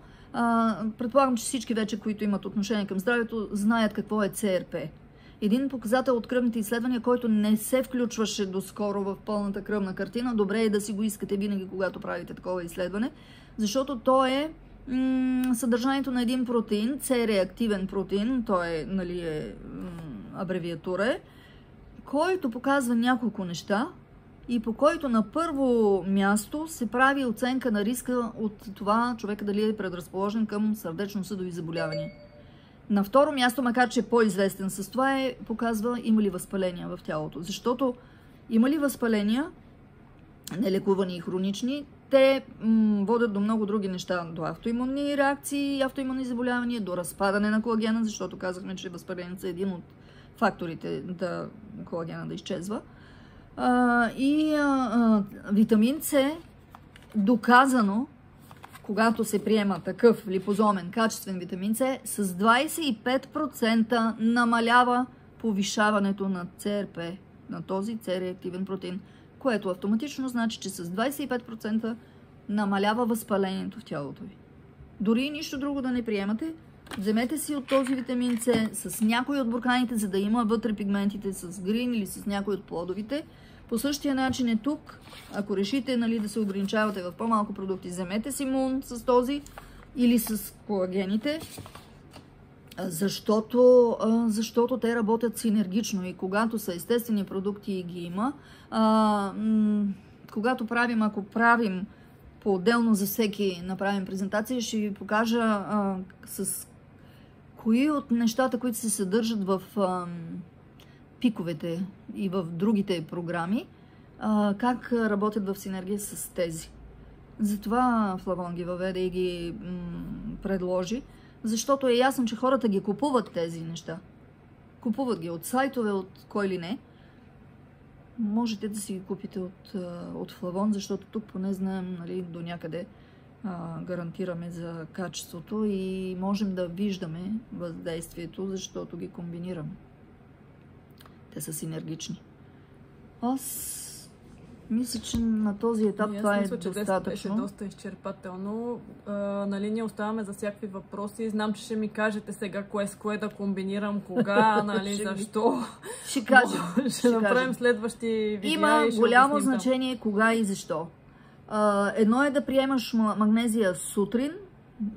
Предполагам, че всички вече, които имат отношение към здравето, знаят какво е ЦРП. Един показател от кръвните изследвания, който не се включваше доскоро в пълната кръвна картина. Добре е да си го искате винаги, когато правите такова изследване, защото то е съдържанието на един протеин, С-реактивен протеин, той е, нали, абревиатура, който показва няколко неща и по който на първо място се прави оценка на риска от това човека дали е предразположен към сърдечно-съдови заболявания. На второ място, макар че е по-известен с това, показва има ли възпаления в тялото. Защото има ли възпаления, нелекувани и хронични, те водят до много други неща, до автоимунни реакции, автоимунни заболявания, до разпадане на колагена, защото казахме, че възпалението е един от факторите да колагена да изчезва. Витамин С, доказано, когато се приема такъв липозомен, качествен витамин С, с 25% намалява повишаването на ЦРП, на този С-реактивен протеин, което автоматично значи, че с 25% намалява възпалението в тялото ви. Дори нищо друго да не приемате, вземете си от този витамин С някои от бурканите, за да има вътре пигментите с грин или с някои от плодовите. По същия начин е тук. Ако решите, нали, да се ограничавате в по-малко продукти, вземете си мун с този или с колагените, защото те работят синергично и когато са естествени продукти и ги има, когато ако правим по-отделно за всеки направим презентация, ще ви покажа с кои от нещата, които се съдържат в пиковете и в другите програми, как работят в синергия с тези. Затова Флавон ги въведе и ги предложи, защото е ясно, че хората ги купуват тези неща. Купуват ги от сайтове, от кой ли не. Можете да си ги купите от Флавон, защото тук поне знаем, нали, до някъде гарантираме за качеството и можем да виждаме въздействието, защото ги комбинираме. Те са синергични. Аз мисля, че на този етап това е достатъчно. Беше доста изчерпателно. Нали, ние оставаме за всякакви въпроси. Знам, че ще ми кажете сега кое с кое да комбинирам, кога, нали, защо. Ще кажем. Ще направим следващи видеа. Има голямо значение кога и защо. Едно е да приемаш магнезия сутрин,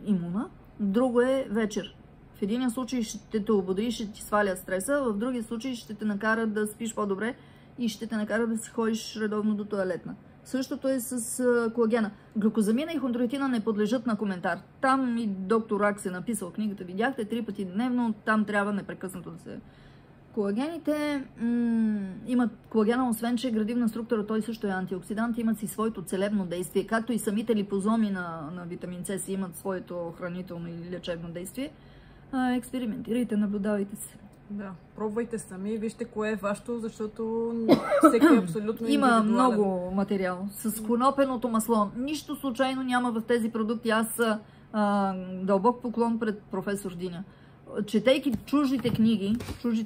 имуна, друго е вечер. В един случай ще те ободри, ще ти сваля стреса, в другия случай ще те накара да спиш по-добре и ще те накара да си ходиш редовно до тоалетна. Същото е с колагена. Глюкозамина и хондроитина не подлежат на коментар. Там и доктор Акс е написал книгата, видяхте, 3 пъти дневно, там трябва непрекъснато да се... Колагените имат колагена, освен че е градивна структура, той също е антиоксидант, имат си своето целебно действие, както и самите липозоми на витамин С си имат своето хранително или лечебно действие. Експериментирайте, наблюдавайте се. Да, пробвайте сами, вижте кое е вашето, защото всеки е абсолютно Има индивидуален. много материал. С конопеното масло. Нищо случайно няма в тези продукти. Аз дълбок поклон пред професор Диня. Четейки чуждите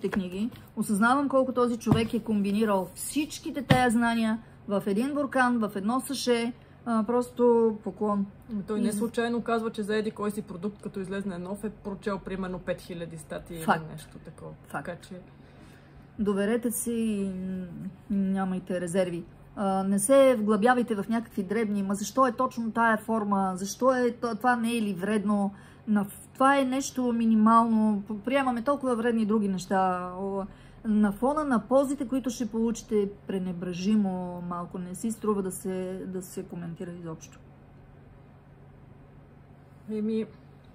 книги, осъзнавам колко този човек е комбинирал всичките тези знания в един буркан, в едно саше. Просто поклон. Той не случайно казва, че за еди кой си продукт, като излезне нов, е прочел примерно 5000 статии или нещо такова. Така че... Доверете си и нямайте резерви. Не се вглъбявайте в някакви дребни, защо е точно тая форма, защо това не е ли вредно, това е нещо минимално, приемаме толкова вредни други неща. На фона на ползите, които ще получите, пренебрежимо малко, не си струва да се коментира изобщо.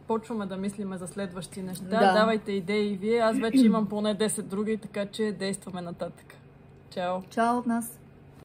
Почваме да мислиме за следващи неща. Да. Давайте идеи и вие. Аз вече имам поне 10 други, така че действаме нататък. Чао! Чао от нас!